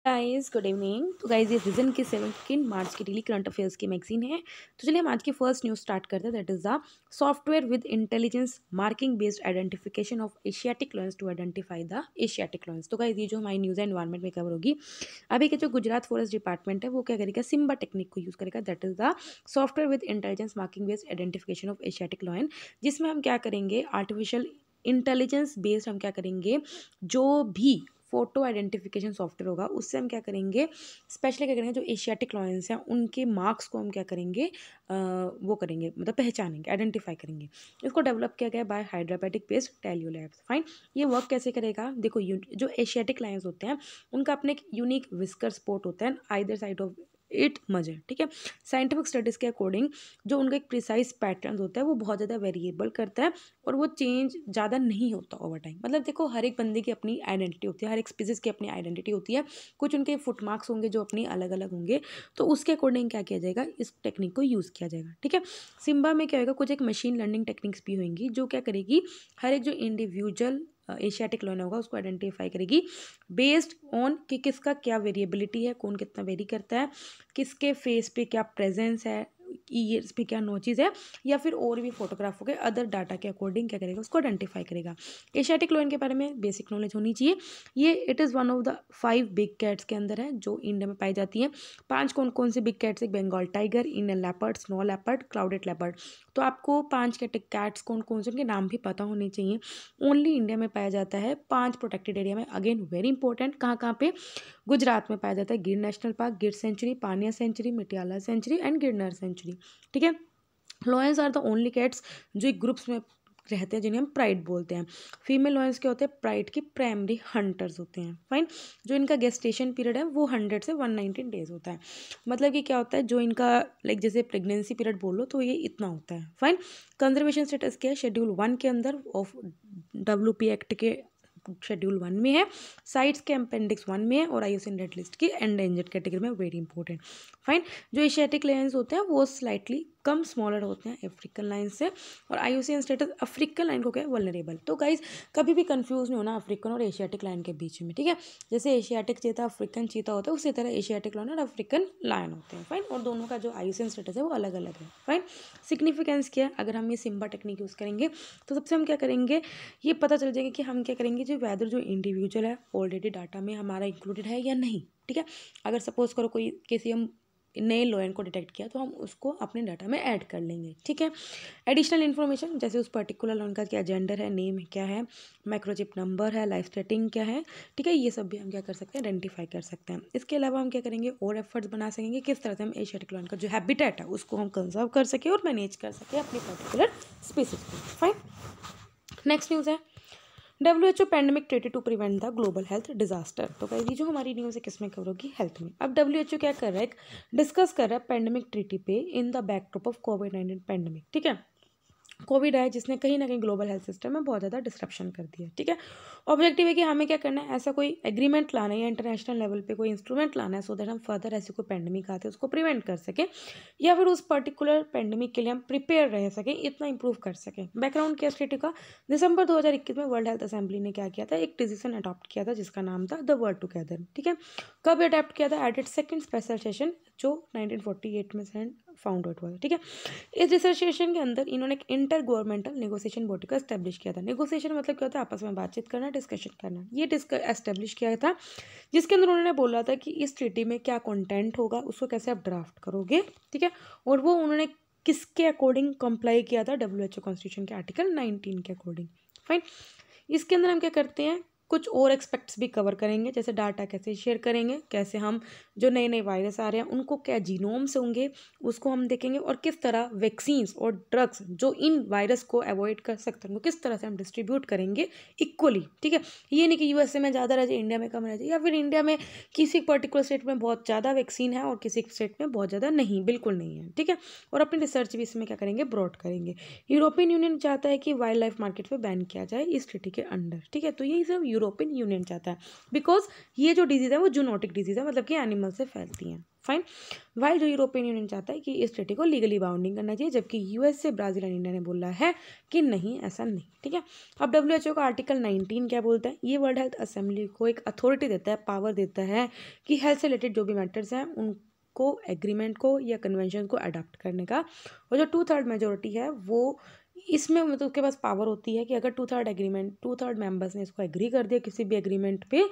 Guys good evening. तो guys ये season की 17 मार्च की डेली करंट अफेयर्स की मैगजीन है। तो चलिए हम आज की फर्स्ट न्यूज़ स्टार्ट करते हैं। That is the software with intelligence marking based identification of Asiatic lions to identify the Asiatic lions. तो गाइस ये जो हमारी न्यूज़ एनवायरमेंट में कवर होगी, अभी के जो गुजरात फॉरेस्ट डिपार्टमेंट है वो क्या करेगा, सिम्बा टेक्निक को यूज़ करेगा। That is the software with intelligence marking based identification of Asiatic lion, जिसमें हम क्या करेंगे, आर्टिफिशियल इंटेलिजेंस बेस्ड हम क्या करेंगे, जो भी फोटो आइडेंटिफिकेशन सॉफ्टवेयर होगा उससे हम क्या करेंगे, स्पेशली क्या करेंगे, जो एशियाटिक लॉयंस हैं उनके मार्क्स को हम क्या करेंगे, वो करेंगे, मतलब पहचानेंगे, आइडेंटिफाई करेंगे। इसको डेवलप किया गया बाय हाइड्रोपैथिक बेस्ड टेलियो लैब्स। फाइन, ये वर्क कैसे करेगा, देखो जो एशियाटिक लायंस होते हैं उनका अपने एक यूनिक विस्कर स्पॉट होता है आइदर साइड ऑफ इट मजर। ठीक है, साइंटिफिक स्टडीज़ के अकॉर्डिंग जो उनका एक प्रिसाइज पैटर्न होता है वो बहुत ज़्यादा वेरिएबल करता है और वो चेंज ज़्यादा नहीं होता ओवर टाइम। मतलब देखो, हर एक बंदे की अपनी आइडेंटिटी होती है, हर एक स्पीसीज़ की अपनी आइडेंटिटी होती है, कुछ उनके फुट मार्क्स होंगे जो अपनी अलग अलग होंगे, तो उसके अकॉर्डिंग क्या किया जाएगा, इस टेक्निक को यूज़ किया जाएगा। ठीक है, सिम्बा में क्या होगा, कुछ एक मशीन लर्निंग टेक्निक्स भी होंगी जो क्या करेगी, हर एक जो इंडिविजुअल एशियाटिक लॉयन होगा उसको आइडेंटिफाई करेगी बेस्ड ऑन कि किसका क्या वेरिएबिलिटी है, कौन कितना वेरी करता है, किसके फेस पे क्या प्रेजेंस है, ईयर्स पे क्या नोचेज है, या फिर और भी फोटोग्राफ हो गए, अदर डाटा के अकॉर्डिंग क्या करेगा, उसको आइडेंटिफाई करेगा। एशियाटिक लॉयन के बारे में बेसिक नॉलेज होनी चाहिए। ये it is one of the 5 big cats के अंदर है जो इंडिया में पाई जाती हैं। 5 कौन कौन से बिग कैट्स है, Bengal tiger, Indian leopard, snow leopard, clouded leopard. तो आपको 5 कैट्स कौन कौन से, उनके नाम भी पता होने चाहिए। ओनली इंडिया में पाया जाता है 5 प्रोटेक्टेड एरिया में। अगेन वेरी इंपॉर्टेंट, कहाँ कहाँ पे, गुजरात में पाया जाता है Gir national park, Gir sanctuary, Pania sanctuary, Mitiyala sanctuary and Girnar sanctuary. ठीक है, lions are the only cats जो एक ग्रुप्स में रहते हैं जिन्हें हम प्राइड बोलते हैं। फीमेल लॉयंस क्या होते हैं, प्राइड की प्राइमरी हंटर्स होते हैं। फाइन, जो इनका गेस्टेशन पीरियड है वो 100 से 119 डेज होता है। मतलब कि क्या होता है, जो इनका लाइक जैसे प्रेगनेंसी पीरियड बोल लो तो ये इतना होता है। फाइन, कंजर्वेशन स्टेटस क्या है, शेड्यूल 1 के अंदर ऑफ WP एक्ट के शेड्यूल 1 में है, साइट्स के अपेंडिक्स 1 में है और IUCN रेड लिस्ट की एंडेंजर्ड कैटेगरी में, वेरी इंपॉर्टेंट। फाइन, जो एशियाटिक लायंस होते हैं वो स्लाइटली कम स्मॉलर होते हैं अफ्रीकन लाइन से, और IUCN स्टेटस अफ्रीकन लाइन को क्या है, वल्नरेबल। तो गाइज कभी भी कंफ्यूज नहीं होना अफ्रीकन और एशियाटिक लाइन के बीच में। ठीक है, जैसे एशियाटिक चीता अफ्रीकन चीता होता है उसी तरह एशियाटिक लायन और अफ्रीकन लायन होते हैं। फाइन, और दोनों का जो IUCN स्टेटस है वो अलग अलग है। फाइन, सिग्निफिकेंस क्या है, अगर हम ये सिम्बा टेक्निक यूज़ करेंगे तो सबसे हम क्या करेंगे, ये पता चल जाएगा कि हम क्या करेंगे, जो वेदर जो इंडिविजुअल है ऑलरेडी डाटा में हमारा इंक्लूडेड है या नहीं। ठीक है, अगर सपोज करो कोई किसी हम नए लॉयन को डिटेक्ट किया तो हम उसको अपने डाटा में ऐड कर लेंगे। ठीक है, एडिशनल इन्फॉर्मेशन जैसे उस पर्टिकुलर लॉयन का क्या जेंडर है, नेम क्या है, माइक्रोचिप नंबर है, लाइफ सेटिंग क्या है। ठीक है, ये सब भी हम क्या कर सकते हैं, आइडेंटिफाई कर सकते हैं। इसके अलावा हम क्या करेंगे, और एफर्ट्स बना सकेंगे किस तरह से हम एशियाटिक लॉयन का जो हैबिटेट है उसको हम कंजर्व कर सके और मैनेज कर सके अपनी पर्टिकुलर स्पीसीज को। फाइन, नेक्स्ट न्यूज़ है WHO pandemic treaty to prevent the global health disaster. तो कहीं जो हमारी न्यूज़ है किसमें कवर होगी, हेल्थ में। अब WHO क्या कर रहा है, डिस्कस कर रहा है पैंडमिक ट्रीटी पे in the backdrop of covid pandemic. ठीक है, कोविड आया जिसने कहीं ना कहीं ग्लोबल हेल्थ सिस्टम में बहुत ज़्यादा डिस्ट्रप्शन कर दिया। ठीक है, ऑब्जेक्टिव है कि हमें क्या करना है, ऐसा कोई एग्रीमेंट लाना है या इंटरनेशनल लेवल पे कोई इंस्ट्रूमेंट लाना है सो दैट हम फर्दर ऐसे कोई पैंडमिक आते हैं उसको प्रिवेंट कर सकें, या फिर उस पर्टिकुलर पैंडमिक के लिए हम प्रिपेयर रह सकें, इतना इंप्रूव कर सकें। बैकग्राउंड क्या स्टेट का, दिसंबर 2021 में वर्ल्ड हेल्थ असेंबली ने क्या किया था, एक डिसीजन अडॉप्ट किया था जिसका नाम था द वर्ल्ड टुगेदर। ठीक है, कब अडॉप्ट किया था, at it second special session जो 1948 में फाउंड आउट हुआ था। ठीक है, इस रिसर्चेशन के अंदर इन्होंने एक इंटर गवर्नमेंटल नेगोशिएशन बॉडी का एस्टेब्लिश किया था। नेगोशिएशन मतलब क्या होता है, आपस में बातचीत करना, डिस्कशन करना। ये एस्टेब्लिश किया था जिसके अंदर उन्होंने बोला था कि इस ट्रीटी में क्या कंटेंट होगा, उसको कैसे आप ड्राफ्ट करोगे। ठीक है, और वो उन्होंने किसके अकॉर्डिंग कंप्लाई किया था, WHO कॉन्स्टिट्यूशन के आर्टिकल 19 के अकॉर्डिंग। फाइन, इसके अंदर हम क्या करते हैं, कुछ और एक्सपेक्ट्स भी कवर करेंगे, जैसे डाटा कैसे शेयर करेंगे, कैसे हम जो नए नए वायरस आ रहे हैं उनको क्या जीनोम्स होंगे उसको हम देखेंगे, और किस तरह वैक्सीन्स और ड्रग्स जो इन वायरस को अवॉइड कर सकते हैं उनको किस तरह से हम डिस्ट्रीब्यूट करेंगे इक्वली। ठीक है, ये नहीं कि USA में ज़्यादा रह जाए, इंडिया में कम रह जाए, या फिर इंडिया में किसी पर्टिकुलर स्टेट में बहुत ज़्यादा वैक्सीन है और किसी स्टेट में बहुत ज़्यादा नहीं, बिल्कुल नहीं है। ठीक है, और अपनी रिसर्च भी इसमें क्या करेंगे, ब्रॉड करेंगे। यूरोपियन यूनियन चाहता है कि वाइल्ड लाइफ मार्केट पे बैन किया जाए इस ट्रीटी के अंडर। ठीक है, तो यही सब यूरोपियन यूनियन चाहता है, बिकॉज ये जो डिजीज़ है वो जूनोटिक डिजीज़ है, मतलब कि एनिमल से फैलती हैं। फाइन। वाइल जो यूरोपियन यूनियन चाहता है कि इस ट्रीटी को लीगली बाउंडिंग करना चाहिए, जबकि यूएसए, ब्राज़ील एंड इंडिया ने बोला है कि नहीं, ऐसा नहीं। ठीक है, अब WHO का आर्टिकल 19 क्या बोलता है? ये वर्ल्ड हेल्थ असेंबली को एक अथॉरिटी देता है, पावर देता है कि हेल्थ से रिलेटेड जो भी मैटर्स हैं उनको, एग्रीमेंट को या कन्वेंशन को अडॉप्ट करने का। और जो 2/3 मेजोरिटी है वो इसमें मतलब उसके पास पावर होती है कि अगर 2/3 मेंबर्स ने इसको एग्री कर दिया किसी भी एग्रीमेंट पे,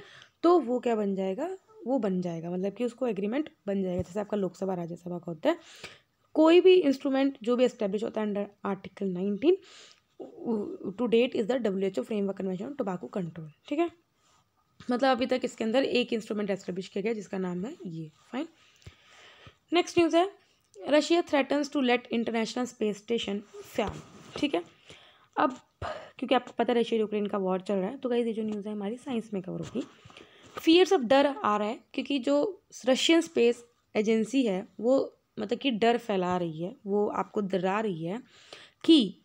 तो वो क्या बन जाएगा? वो बन जाएगा, मतलब कि उसको एग्रीमेंट बन जाएगा, जैसे आपका लोकसभा राज्यसभा का होता है। कोई भी इंस्ट्रूमेंट जो भी एस्टेब्लिश होता है under article 19 to date is the WHO framework convention on tobacco control. ठीक है, मतलब अभी तक इसके अंदर एक इंस्ट्रूमेंट एस्टेब्लिश किया गया जिसका नाम है ये। फाइन। नेक्स्ट न्यूज़ है, Russia threatens to let International Space Station fail. ठीक है, अब क्योंकि आपको पता है रशिया यूक्रेन का वॉर चल रहा है, तो गाइस ये जो न्यूज़ है हमारी साइंस में कवर होगी। फियर्स ऑफ डर आ रहा है क्योंकि जो रशियन स्पेस एजेंसी है वो मतलब कि डर फैला रही है, वो आपको डरा रही है कि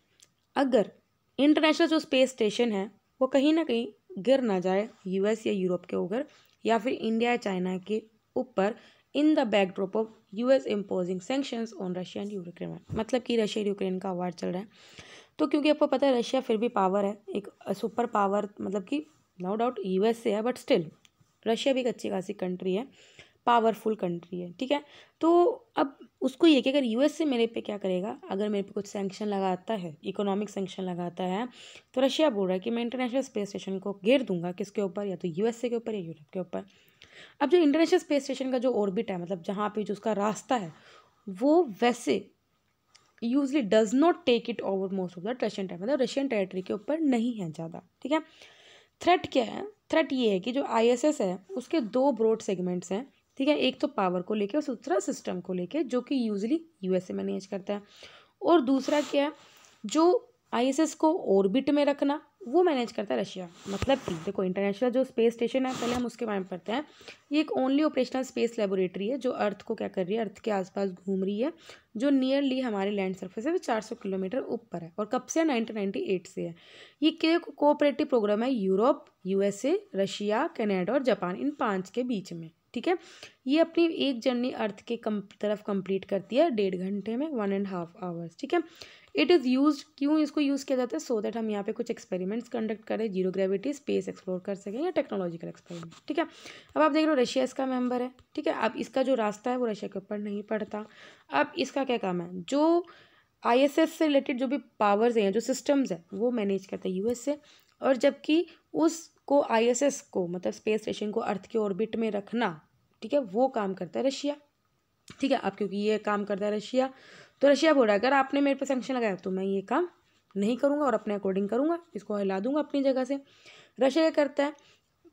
अगर इंटरनेशनल जो स्पेस स्टेशन है वो कहीं ना कहीं गिर ना जाए US या यूरोप के ऊपर या फिर इंडिया या चाइना के ऊपर, in the backdrop of US imposing sanctions on Russia and Ukraine. मतलब कि रशिया यूक्रेन का वार चल रहा है, तो क्योंकि आपको पता है रशिया फिर भी पावर है, एक सुपर पावर, मतलब कि नो डाउट US से है, बट स्टिल रशिया भी एक अच्छी खासी कंट्री है, पावरफुल कंट्री है। ठीक है, तो अब उसको ये कि अगर US से मेरे पे क्या करेगा, अगर मेरे पे कुछ सैंक्शन लगाता है, इकोनॉमिक सैंक्शन लगाता है, तो रशिया बोल रहा है कि मैं इंटरनेशनल स्पेस स्टेशन को घेर दूंगा, किसके ऊपर? या तो USA के ऊपर या यूरोप के ऊपर। अब जो इंटरनेशनल स्पेस स्टेशन का जो ऑर्बिट है, मतलब जहाँ पे जो उसका रास्ता है, वो वैसे usually does not take it over most of the Russian territory, मतलब रशियन टेरिटरी के ऊपर नहीं है ज़्यादा। ठीक है, थ्रेट क्या है? थ्रेट ये है कि जो ISS है उसके 2 ब्रॉड सेगमेंट्स हैं। ठीक है, एक तो पावर को लेके और दूसरा सिस्टम को लेके, जो कि यूजली USA मैनेज करता है। और दूसरा क्या है, जो ISS को ऑर्बिट में रखना वो मैनेज करता है रशिया। मतलब कि देखो, इंटरनेशनल जो स्पेस स्टेशन है, पहले हम उसके बारे में पढ़ते हैं। ये एक ओनली ऑपरेशनल स्पेस लेबोरेटरी है जो अर्थ को क्या कर रही है, अर्थ के आसपास घूम रही है, जो नियरली हमारे लैंड सरफेस है वो 400 किलोमीटर ऊपर है। और कब से? 1998 से है। ये कोऑपरेटिव प्रोग्राम है यूरोप, USA, रशिया, कनाडा और जापान, इन 5 के बीच में। ठीक है, ये अपनी एक जर्नी अर्थ के तरफ कंप्लीट करती है 1.5 घंटे में, 1.5 आवर्स। ठीक है, इट इज़ यूज, क्यों इसको यूज़ किया जाता है? सो दैट हम यहाँ पे कुछ एक्सपेरिमेंट्स कंडक्ट करें, जीरो ग्रेविटी स्पेस एक्सप्लोर कर सकें, या टेक्नोलॉजिकल एक्सपेरिमेंट। ठीक है, अब आप देख रहे हो रशिया इसका मेंबर है। ठीक है, अब इसका जो रास्ता है वो रशिया के ऊपर नहीं पड़ता। अब इसका क्या काम है? जो ISS से रिलेटेड जो भी पावर्स हैं, जो सिस्टम्स हैं, वो मैनेज करता है USA, और जबकि उसको ISS को, मतलब स्पेस स्टेशन को अर्थ के ऑर्बिट में रखना, ठीक है, वो काम करता है रशिया। ठीक है, अब क्योंकि ये काम करता है रशिया, तो रशिया बोल रहा है अगर आपने मेरे पे सैंक्शन लगाया तो मैं ये काम नहीं करूँगा और अपने अकॉर्डिंग करूँगा, इसको हिला दूंगा अपनी जगह से। रशिया क्या करता है?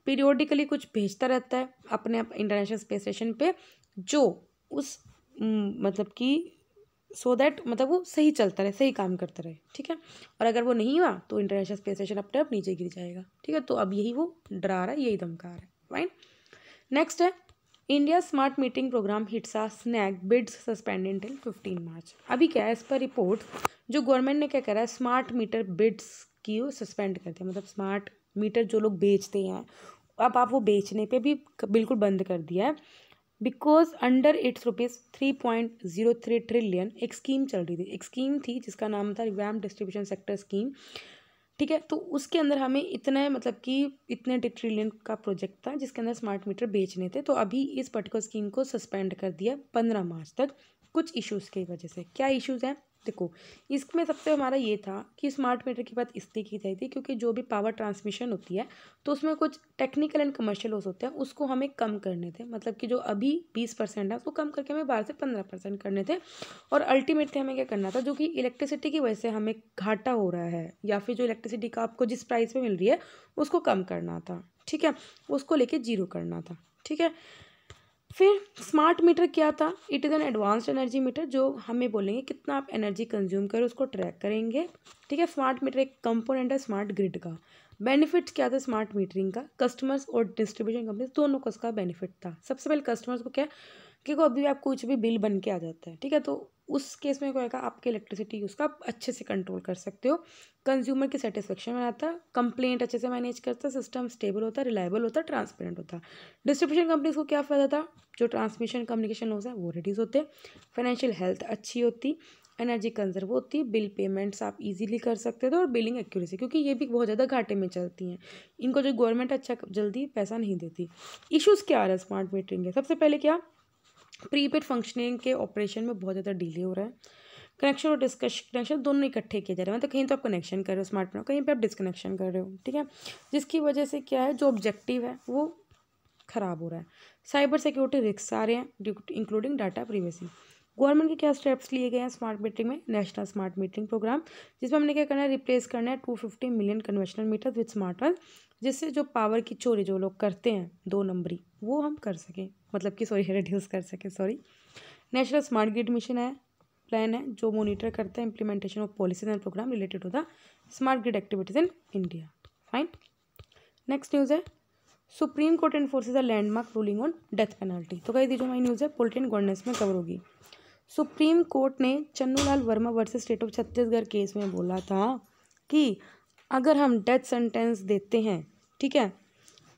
पीरियोडिकली कुछ भेजता रहता है अपने इंटरनेशनल स्पेस स्टेशन पे, जो उस मतलब कि सो दैट मतलब वो सही चलता रहे, सही काम करता रहे। ठीक है, और अगर वो नहीं हुआ तो इंटरनेशनल स्पेस स्टेशन अपने आप नीचे गिर जाएगा। ठीक है, तो अब यही वो डरा रहा है, यही धमका रहा है। फाइन। नेक्स्ट है, India smart meeting programme hits a snag, bids suspended till 15 March. अभी क्या है, इस पर रिपोर्ट जो गवर्नमेंट ने क्या करा है, स्मार्ट मीटर बिड्स की सस्पेंड कर दिया, मतलब स्मार्ट मीटर जो लोग बेचते हैं, अब आप वो बेचने पे भी बिल्कुल बंद कर दिया है, बिकॉज अंडर इट्स ₹3.03 ट्रिलियन एक स्कीम चल रही थी। एक स्कीम थी जिसका नाम था रिवैम्प्ड डिस्ट्रीब्यूशन सेक्टर स्कीम। ठीक है, तो उसके अंदर हमें इतना मतलब कि इतने ट्रिलियन का प्रोजेक्ट था जिसके अंदर स्मार्ट मीटर बेचने थे। तो अभी इस पर्टिकुलर स्कीम को सस्पेंड कर दिया 15 मार्च तक, कुछ इश्यूज़ की वजह से। क्या इश्यूज़ हैं? देखो, इसमें सबसे हमारा ये था कि स्मार्ट मीटर की बात इसलिए की जाती थी क्योंकि जो भी पावर ट्रांसमिशन होती है तो उसमें कुछ टेक्निकल एंड कमर्शियल लॉस होते हैं, उसको हमें कम करने थे। मतलब कि जो अभी 20% है उसको कम करके हमें 12 से 15% करने थे। और अल्टीमेटली हमें क्या करना था, जो कि इलेक्ट्रिसिटी की वजह से हमें घाटा हो रहा है या फिर जो इलेक्ट्रिसिटी का आपको जिस प्राइस पे मिल रही है उसको कम करना था। ठीक है, उसको लेके 0 करना था। ठीक है, फिर स्मार्ट मीटर क्या था? It is an advanced energy meter, जो हमें बोलेंगे कितना आप एनर्जी कंज्यूम करें उसको ट्रैक करेंगे। ठीक है, स्मार्ट मीटर एक कंपोनेंट है स्मार्ट ग्रिड का। बेनिफिट्स क्या था स्मार्ट मीटरिंग का, कस्टमर्स और डिस्ट्रीब्यूशन कंपनी दोनों को उसका बेनिफिट था। सबसे पहले कस्टमर्स को क्या, क्योंकि अभी आप कुछ भी बिल बन के आ जाता है, ठीक है, तो उस केस में क्या होगा, आपके इलेक्ट्रिसिटी यूज़ का आप अच्छे से कंट्रोल कर सकते हो। कंज्यूमर की सेटिस्फेक्शन में आता है, कंप्लेंट अच्छे से मैनेज करता है, सिस्टम स्टेबल होता है, रिलायबल होता है, ट्रांसपेरेंट होता है। डिस्ट्रीब्यूशन कंपनीज को क्या फ़ायदा था, जो ट्रांसमिशन कम्युनिकेशन लॉस है वो रिड्यूस होते, फाइनेंशियल हेल्थ अच्छी होती, एनर्जी कंजर्व होती, बिल पेमेंट्स आप इजीली कर सकते थे, और बिलिंग एक्यूरेसी, क्योंकि ये भी बहुत ज़्यादा घाटे में चलती हैं, इनको जो गवर्नमेंट अच्छा जल्दी पैसा नहीं देती। इश्यूज़ क्या आ रहा है स्मार्ट मीटरिंग के, सबसे पहले क्या, प्रीपेड फंक्शनिंग के ऑपरेशन में बहुत ज़्यादा डिले हो रहा है, कनेक्शन और कनेक्शन दोनों इकट्ठे किए जा रहे हैं, मतलब कहीं तो आप कनेक्शन कर रहे हो स्मार्ट मीटर, कहीं पे आप डिस्कनेक्शन कर रहे हो, ठीक है, जिसकी वजह से क्या है, जो ऑब्जेक्टिव है वो ख़राब हो रहा है। साइबर सिक्योरिटी रिस्क आ रहे हैं, इंक्लूडिंग डाटा प्रिवेसी। गवर्नमेंट के क्या स्टेप्स लिए गए हैं स्मार्ट मीटरिंग में, नेशनल स्मार्ट मीटरिंग प्रोग्राम, जिसमें हमने क्या करना है, रिप्लेस करना है 250 million conventional meter with smart one, जिससे जो पावर की चोरी जो लोग करते हैं 2 नंबरी, वो हम कर सकें, मतलब कि सॉरी रिड्यूस कर सकें, sorry. National smart grid mission है, प्लान है जो मॉनिटर करता है implementation of policies and program related to the smart grid activities in India. Fine. Next news है, supreme court enforces a landmark ruling on death penalty. तो guys ये जो हमारी न्यूज़ है पॉलिटी एंड गवर्नेंस में cover होगी। Supreme court ने Channulal Verma versus state of Chhattisgarh case में बोला था कि अगर हम डेथ सेंटेंस देते हैं, ठीक है,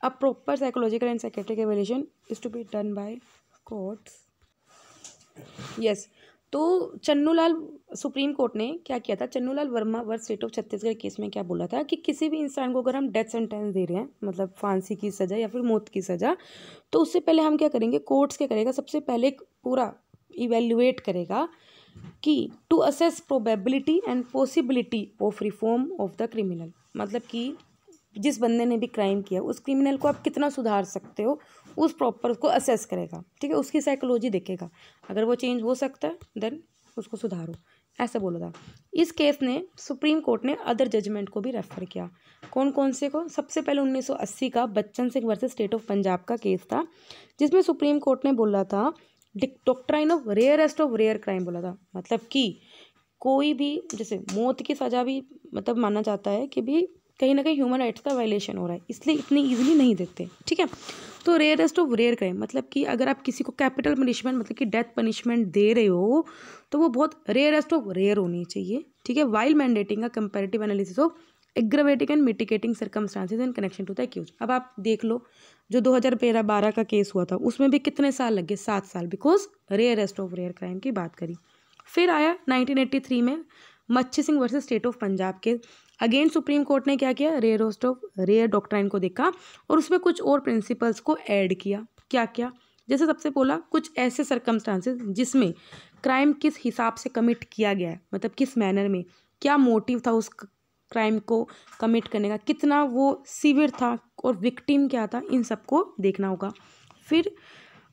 a proper psychological and psychiatric evaluation is to be done by courts. Yes, तो चन्नूलाल, सुप्रीम कोर्ट ने क्या किया था, Channulal Verma versus state of Chhattisgarh case में क्या बोला था कि किसी भी इंसान को अगर हम डेथ सेंटेंस दे रहे हैं, मतलब फांसी की सज़ा या फिर मौत की सज़ा, तो उससे पहले हम क्या करेंगे, कोर्ट्स क्या करेगा, सबसे पहले एक पूरा इवेल्युएट करेगा कि to assess probability and possibility of reform of the criminal, मतलब कि जिस बंदे ने भी क्राइम किया उस क्रिमिनल को आप कितना सुधार सकते हो, उस प्रॉपर उसको असेस करेगा, ठीक है, उसकी साइकोलॉजी देखेगा, अगर वो चेंज हो सकता है देन उसको सुधारो, ऐसा बोला था। इस केस ने सुप्रीम कोर्ट ने अदर जजमेंट को भी रेफर किया, कौन कौन से को, सबसे पहले 1980 का Bachan Singh versus state of Punjab का केस था, जिसमें सुप्रीम कोर्ट ने बोला था doctrine of rarest of rare crime बोला था, मतलब कि कोई भी जैसे मौत की सज़ा भी मतलब माना जाता है कि भी कहीं ना कहीं ह्यूमन राइट्स का वायलेशन हो रहा है, इसलिए इतनी इजीली नहीं देते, ठीक है। तो रेयरेस्ट ऑफ रेयर क्राइम मतलब कि अगर आप किसी को कैपिटल पनिशमेंट मतलब कि डेथ पनिशमेंट दे रहे हो तो वो बहुत रेयरेस्ट ऑफ रेयर होनी चाहिए, ठीक है, while mandating a comparative analysis of aggravating and mitigating circumstances in connection to the accused. अब आप देख लो जो 2013-12 का केस हुआ था उसमें भी कितने साल लगे, 7 साल, because rarest of rare crime की बात करी। फिर आया 1983 में Machhi Singh versus state of Punjab के, अगेन सुप्रीम कोर्ट ने क्या किया, रेयरेस्ट ऑफ रेयर डॉक्ट्राइन को देखा और उसमें कुछ और प्रिंसिपल्स को ऐड किया। क्या क्या, जैसे सबसे बोला कुछ ऐसे सर्कमस्टांसेस जिसमें क्राइम किस हिसाब से कमिट किया गया है, मतलब किस मैनर में, क्या मोटिव था उस क्राइम को कमिट करने का, कितना वो सीवियर था और विक्टिम क्या था, इन सबको देखना होगा। फिर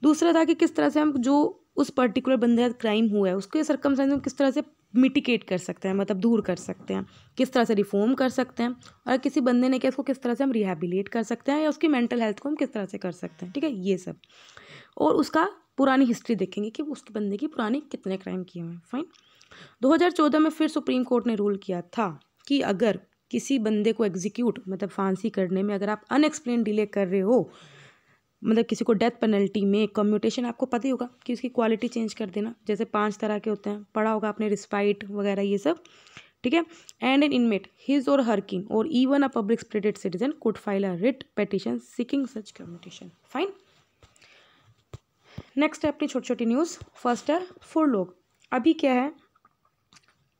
दूसरा था कि किस तरह से हम जो उस पर्टिकुलर बंदे का क्राइम हुआ है उसके सर्कमस्टेंसेस को किस तरह से मिटिगेट कर सकते हैं, मतलब दूर कर सकते हैं, किस तरह से रिफॉर्म कर सकते हैं, और किसी बंदे ने किया उसको किस तरह से हम रिहेबिलिटेट कर सकते हैं या उसकी मेंटल हेल्थ को हम किस तरह से कर सकते हैं, ठीक है, ये सब। और उसका पुरानी हिस्ट्री देखेंगे कि उसके बंदे की पुरानी कितने क्राइम किए हुए हैं। फाइन। 2014 में फिर सुप्रीम कोर्ट ने रूल किया था कि अगर किसी बंदे को एग्जीक्यूट मतलब फांसी करने में अगर आप अनएक्सप्लेन डिले कर रहे हो, मतलब किसी को डेथ पेनल्टी में कम्यूटेशन, आपको पता ही होगा कि उसकी क्वालिटी चेंज कर देना, जैसे 5 तरह के होते हैं, पढ़ा होगा आपने, रिस्पाइट वगैरह ये सब, ठीक है। एंड एन इनमेट हिज और हर किन और even a public spirited citizen could file a writ petition seeking such commutation. Fine. Next है अपनी छोटी छोटी न्यूज़। फर्स्ट है फुरलोक। अभी क्या है,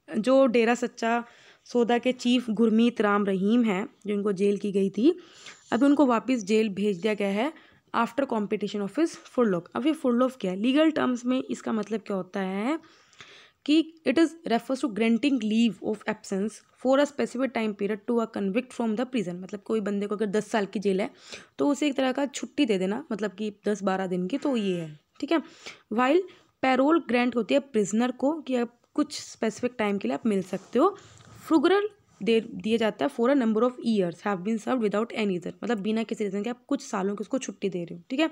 जो डेरा सच्चा सौदा के चीफ गुरमीत राम रहीम हैं, जो इनको जेल की गई थी, अभी उनको वापस जेल भेज दिया गया है आफ्टर कॉम्पिटिशन ऑफ हिज फुरलोक। अब ये फुरलोक क्या है, लीगल टर्म्स में इसका मतलब क्या होता है कि it is refers to granting leave of absence for a specific time period to a convict from the prison. मतलब कोई बंदे को अगर 10 साल की जेल है तो उसे एक तरह का छुट्टी दे देना, मतलब कि 10-12 दिन की, तो ये है, ठीक है। वाइल पैरोल ग्रांट होती है प्रिजनर को कि आप कुछ स्पेसिफिक टाइम के लिए आप मिल सकते हो। फ्रुगरल दे दिया जाता है for a number of years have been serve without any reason, मतलब बिना किसी रीजन के आप कुछ सालों की उसको छुट्टी दे रहे हो, ठीक है।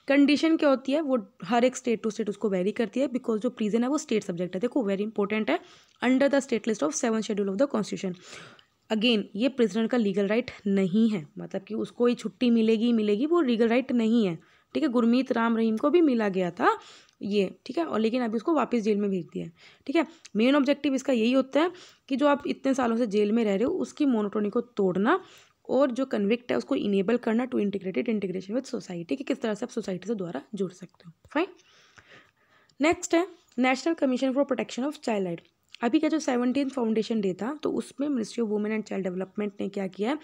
कंडीशन क्या होती है, वो हर एक स्टेट टू स्टेट उसको वेरी करती है, बिकॉज जो प्रिजन है वो स्टेट सब्जेक्ट है। देखो वेरी इंपॉर्टेंट है, under the state list of 7th schedule of the constitution. Again ये प्रिजनर का लीगल राइट नहीं है, मतलब कि उसको ही छुट्टी मिलेगी, वो लीगल राइट नहीं है, ठीक है। गुरमीत राम रहीम को भी मिला गया था ये, ठीक है, और लेकिन अभी उसको वापस जेल में भेज दिया है, ठीक है। मेन ऑब्जेक्टिव इसका यही होता है कि जो आप इतने सालों से जेल में रह रहे हो उसकी मोनोटोनी को तोड़ना और जो कन्विक्ट है उसको इनेबल करना टू इंटीग्रेशन विद सोसाइटी, कि किस तरह से आप सोसाइटी से दोबारा जुड़ सकते हो। फाइन। नेक्स्ट है national commission for protection of child right. अभी का जो 17th फाउंडेशन डे था, तो उसमें ministry of women and child development ने क्या किया है,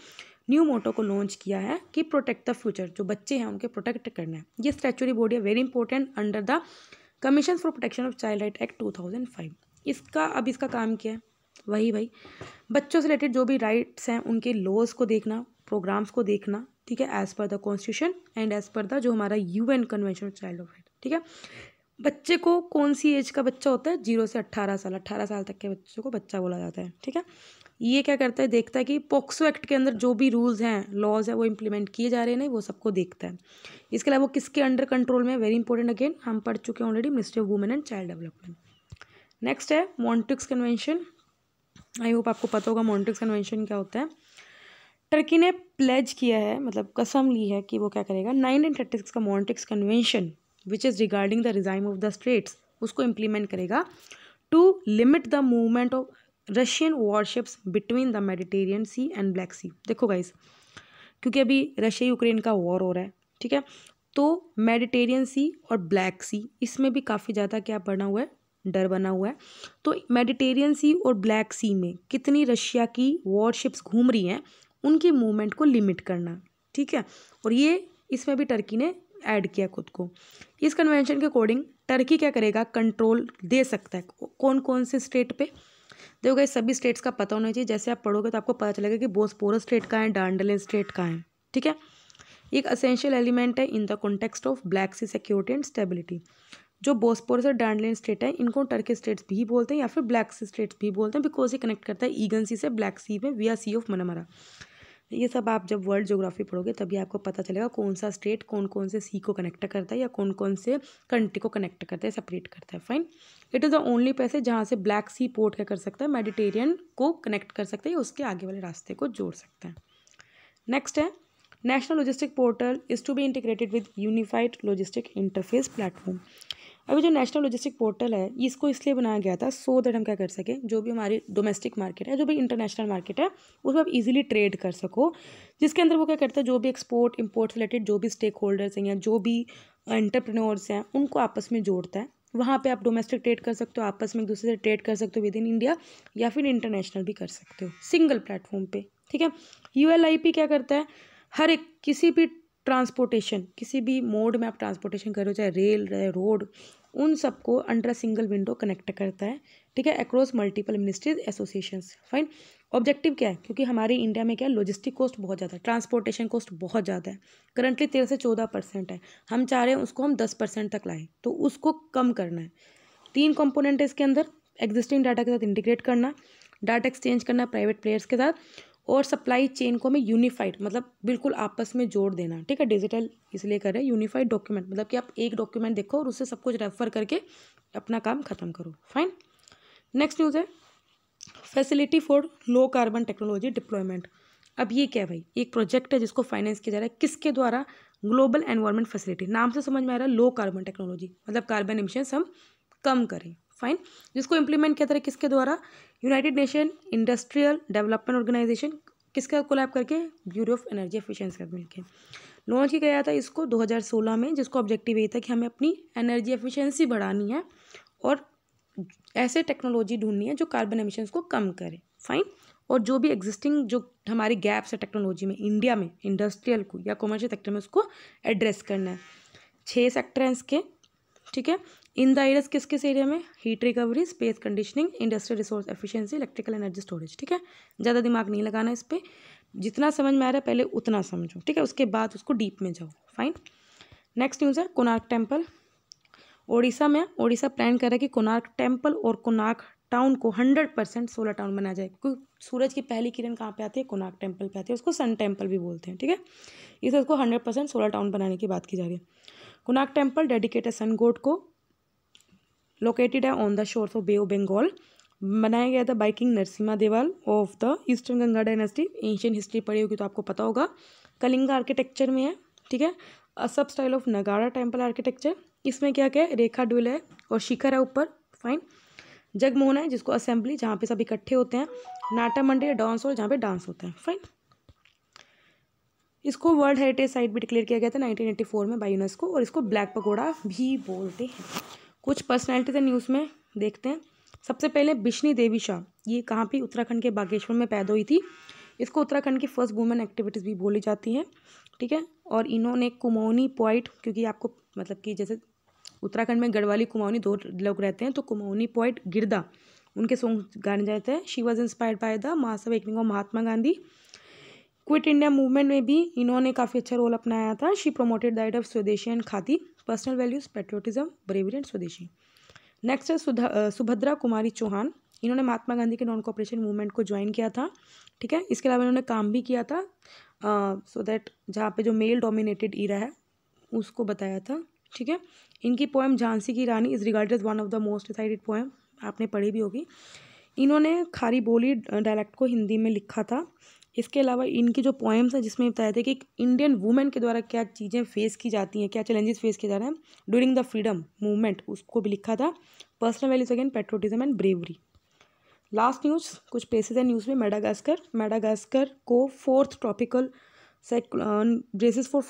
न्यू मोटो को लॉन्च किया है कि प्रोटेक्ट द फ्यूचर, जो बच्चे हैं उनके प्रोटेक्ट करना है। ये स्टैच्यूटरी बॉडी है, very important, under the commission for protection of child right act 2005। इसका काम क्या है, वही भाई बच्चों से रिलेटेड जो भी राइट्स हैं उनके लॉज को देखना, प्रोग्राम्स को देखना, ठीक है, as per the constitution and as per the जो हमारा UN convention of child right, ठीक है। बच्चे को कौन सी एज का बच्चा होता है, 0 से 18 साल, 18 साल तक के बच्चों को बच्चा बोला जाता है, ठीक है। ये क्या करता है, देखता है कि पॉक्सो एक्ट के अंदर जो भी रूल्स हैं, लॉज है, वो इंप्लीमेंट किए जा रहे हैं नहीं, वो सबको देखता है। इसके अलावा वो किसके अंडर कंट्रोल में, वेरी इंपॉर्टेंट, अगेन हम पढ़ चुके हैं already, ministry of women and child development. Next है मॉन्ट्रिक्स कन्वेंशन। आई होप आपको पता होगा मॉन्ट्रिक्स कन्वेंशन क्या होता है। टर्की ने प्लेज किया है, मतलब कसम ली है कि वो क्या करेगा, 1936 का Montreux convention which is regarding the regime of the states, उसको इम्प्लीमेंट करेगा to limit the movement of Russian warships between the Mediterranean sea and black sea. देखो गाइस, क्योंकि अभी रशिया यूक्रेन का वॉर हो रहा है, ठीक है, तो मेडिटेरियन सी और ब्लैक सी, इसमें भी काफ़ी ज़्यादा क्या बना हुआ है, डर बना हुआ है। तो मेडिटेरियन सी और ब्लैक सी में कितनी रशिया की वॉरशिप्स घूम रही हैं, उनकी मूवमेंट को लिमिट करना, ठीक है। और ये इसमें भी टर्की ने ऐड किया खुद को। इस कन्वेंशन के अकॉर्डिंग टर्की क्या करेगा, कंट्रोल दे सकता है कौन कौन से स्टेट पे। देखो गाइस, सभी स्टेट्स का पता होना चाहिए, जैसे आप पढ़ोगे तो आपको पता चलेगा कि बोस्पोरस स्टेट कहाँ है, डांडलिन स्टेट कहाँ है, ठीक है। एक असेंशियल एलिमेंट है in the context of Black Sea security and stability. जो बोस्पोरस और डांडलिन स्टेट है, इनको टर्की स्टेट्स भी बोलते हैं या फिर ब्लैक सी स्टेट्स भी बोलते हैं, बिकॉज ये कनेक्ट करता है ईगन सी से ब्लैक सी में विया सी ऑफ मनमारा। ये सब आप जब वर्ल्ड ज्योग्राफी पढ़ोगे तभी आपको पता चलेगा कौन सा स्टेट कौन कौन से सी को कनेक्ट करता है या कौन कौन से कंट्री को कनेक्ट करता है, सेपरेट करता है। Fine. It is the only passage जहाँ से ब्लैक सी पोर्ट क्या कर सकता है, मेडिटेरियन को कनेक्ट कर सकता है या उसके आगे वाले रास्ते को जोड़ सकता है। नेक्स्ट है national logistic portal is to be integrated with unified logistic interface platform. अभी जो नेशनल लॉजिस्टिक पोर्टल है, इसको इसलिए बनाया गया था सो दैट हम क्या कर सकें, जो भी हमारी डोमेस्टिक मार्केट है, जो भी इंटरनेशनल मार्केट है, उसमें आप इजीली ट्रेड कर सको, जिसके अंदर वो क्या करता है, जो भी एक्सपोर्ट इम्पोर्ट से रिलेटेड जो भी स्टेक होल्डर्स हैं या जो भी एंटरप्रेन्योर्स हैं, उनको आपस में जोड़ता है। वहाँ पे आप डोमेस्टिक ट्रेड कर सकते हो, आपस में एक दूसरे से ट्रेड कर सकते हो विद इन इंडिया, या फिर इंटरनेशनल भी कर सकते हो सिंगल प्लेटफॉर्म पे, ठीक है। ULIP क्या करता है, हर एक किसी भी ट्रांसपोर्टेशन, किसी भी मोड में आप ट्रांसपोर्टेशन करो, चाहे रेल रहे रोड, उन सबको अंडर सिंगल विंडो कनेक्ट करता है, ठीक है, across multiple ministries associations. Fine. Objective क्या है, क्योंकि हमारे इंडिया में क्या है, लॉजिस्टिक कॉस्ट बहुत ज़्यादा है, ट्रांसपोर्टेशन कॉस्ट बहुत ज़्यादा है, करंटली 13 से 14% है, हम चाह रहे हैं उसको हम 10% तक लाएं, तो उसको कम करना है। 3 कंपोनेंट है इसके अंदर, एग्जिस्टिंग डाटा के साथ इंटीग्रेट करना, डाटा एक्सचेंज करना प्राइवेट प्लेयर्स के साथ, और सप्लाई चेन को हमें यूनिफाइड, मतलब बिल्कुल आपस में जोड़ देना, ठीक है। डिजिटल इसलिए कर रहे हैं, यूनिफाइड डॉक्यूमेंट, मतलब कि आप एक डॉक्यूमेंट देखो और उससे सब कुछ रेफर करके अपना काम खत्म करो। फाइन। नेक्स्ट न्यूज़ है facility for low carbon technology deployment. अब ये क्या है भाई, एक प्रोजेक्ट है जिसको फाइनेंस किया जा रहा है, किसके द्वारा, ग्लोबल एनवायरनमेंट फैसिलिटी, नाम से समझ में आ रहा है, लो कार्बन टेक्नोलॉजी, मतलब कार्बन एमिशंस हम कम करें। फाइन। जिसको इम्प्लीमेंट किया जा रहा है किसके द्वारा, United Nation Industrial Development Organization, किसका कोलैब करके, ब्यूरो ऑफ एनर्जी एफिशिएंसी का मिलकर लॉन्च किया गया था इसको 2016 में, जिसको ऑब्जेक्टिव ये था कि हमें अपनी एनर्जी एफिशिएंसी बढ़ानी है और ऐसे टेक्नोलॉजी ढूंढनी है जो कार्बन एमिशंस को कम करे। फाइन। और जो भी एग्जिस्टिंग जो हमारी गैप्स है टेक्नोलॉजी में इंडिया में, इंडस्ट्रियल को या कमर्शियल सेक्टर में, उसको एड्रेस करना है। 6 सेक्टर हैं इसके, ठीक है। इन द एरियाज किस किस एरिया में, heat recovery, space conditioning, industrial resource efficiency, electrical energy storage, ठीक है। ज़्यादा दिमाग नहीं लगाना इस पर, जितना समझ में आ रहा है पहले उतना समझो, ठीक है, उसके बाद उसको डीप में जाओ। फाइन। नेक्स्ट न्यूज़ है कोणार्क टेम्पल। ओडिशा में, ओडिशा प्लान कर रहा है कि कोणार्क टेम्पल और कोणार्क टाउन को 100% सोलर टाउन बनाया जाए, क्योंकि सूरज की पहली किरण कहाँ पे आती है, कोणार्क टेम्पल पे आती है, उसको सन टेम्पल भी बोलते हैं, ठीक है। इसे उसको 100% सोलर टाउन बनाने की बात की जा रही है। Konark temple dedicated sun god को, लोकेटेड है on the shores of Bay of Bengal, बनाया गया था by king Narasimha Deva of the Eastern Ganga dynasty. Ancient history पढ़ी होगी तो आपको पता होगा। कलिंगा आर्किटेक्चर में है, ठीक है। सब स्टाइल ऑफ नगाड़ा टेम्पल आर्किटेक्चर। इसमें क्या क्या है, रेखा ड्यूल है और शिखर है ऊपर, फाइन। जगमोहन है जिसको असेंबली, जहाँ पे सब इकट्ठे होते हैं। नाटा मंडी डांस हॉल, जहाँ पे डांस होता है, फाइन। इसको वर्ल्ड हेरिटेज साइट भी डिक्लेयर किया गया था 1984 में बाय यूनेस्को, और इसको ब्लैक पगोड़ा भी बोलते हैं। कुछ पर्सनैलिटीज है न्यूज़ में, देखते हैं। सबसे पहले बिश्नी देवी शाह, ये कहाँ पे, उत्तराखंड के बागेश्वर में पैदा हुई थी। इसको उत्तराखंड की फर्स्ट वुमेन एक्टिविटीज़ भी बोली जाती हैं, ठीक है। और इन्होंने कुमाऊनी पोइट, क्योंकि आपको मतलब कि जैसे उत्तराखंड में गढ़वाली कुमाऊनी दो लोग रहते हैं, तो कुमाऊनी पोइट गिरदा, उनके सॉन्ग गाने जाते हैं। She was inspired by the mass awakening of Mahatma Gandhi. Quit India movement में भी इन्होंने काफ़ी अच्छा रोल अपनाया था। She promoted the idea of swadeshi and khadi, personal values, patriotism, bravery and swadeshi. Next है सुभद्रा कुमारी चौहान। इन्होंने महात्मा गांधी के नॉन कॉपरेशन मूवमेंट को ज्वाइन किया था, ठीक है। इसके अलावा इन्होंने काम भी किया था सो दैट जहाँ पे जो मेल डोमिनेटेड ईरा है उसको बताया था, ठीक है। इनकी poem Jhansi ki Rani is regarded as one of the most recited poem, आपने पढ़ी भी होगी। इन्होंने खारी बोली डायलेक्ट को हिंदी में लिखा था। इसके अलावा इनकी जो पोएम्स है जिसमें बताया था कि इंडियन वुमेन के द्वारा क्या चीज़ें फेस की जाती हैं, क्या चैलेंजेस फेस किए जा रहे हैं ड्यूरिंग द फ्रीडम मूवमेंट, उसको भी लिखा था। Personal values again patriotism and bravery. Last news, कुछ प्लेसेस है न्यूज़ में। मेडागास्कर को fourth tropical braces for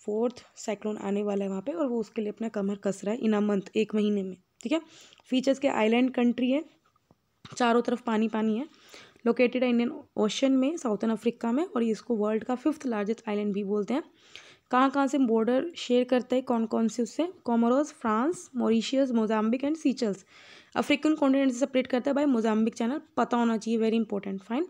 fourth cyclone आने वाला है वहाँ पे, और वो उसके लिए अपना कमर कस रहा है इन अ मंथ, 1 महीने में, ठीक है। फीचर्स के आइलैंड कंट्री है, चारों तरफ पानी पानी है। लोकेटेड है इंडियन ओशन में, साउथर्न अफ्रीका में, और इसको वर्ल्ड का 5th लार्जेस्ट आइलैंड भी बोलते हैं। कहाँ से बॉर्डर शेयर करते हैं, कौन कौन से उससे, Comoros, France, Mauritius, Mozambique and Seychelles. African continent से सेपरेट करता है बाय मोजाम्बिक चैनल, पता होना चाहिए, very important, fine.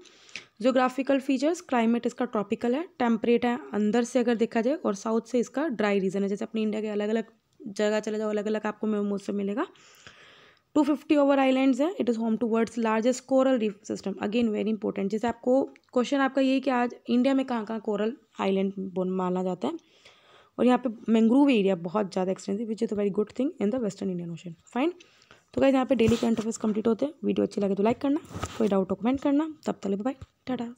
Geographical features, climate इसका ट्रॉपिकल है, टेम्परेट है अंदर से अगर देखा जाए, और साउथ से इसका ड्राई रीजन है। जैसे अपने इंडिया के अलग अलग जगह चले जाओ, अलग अलग आपको मौसम मिलेगा। 250 ओवर आइलैंड्स है। It is home to world's largest coral reef system, again very important. जैसे आपको क्वेश्चन आपका यही कि आज इंडिया में कहाँ कहाँ कोरल आइलैंड माना जाता है, और यहाँ पे मैंग्रोव एरिया बहुत ज़्यादा extensive, which is a very good thing in the western Indian ocean, fine. तो गाइस यहाँ पे डेली करंट अफेयर्स कंप्लीट होते हैं। वीडियो अच्छी लगे तो लाइक करना, कोई डाउट हो कमेंट करना। तब तक बाय, टाटा।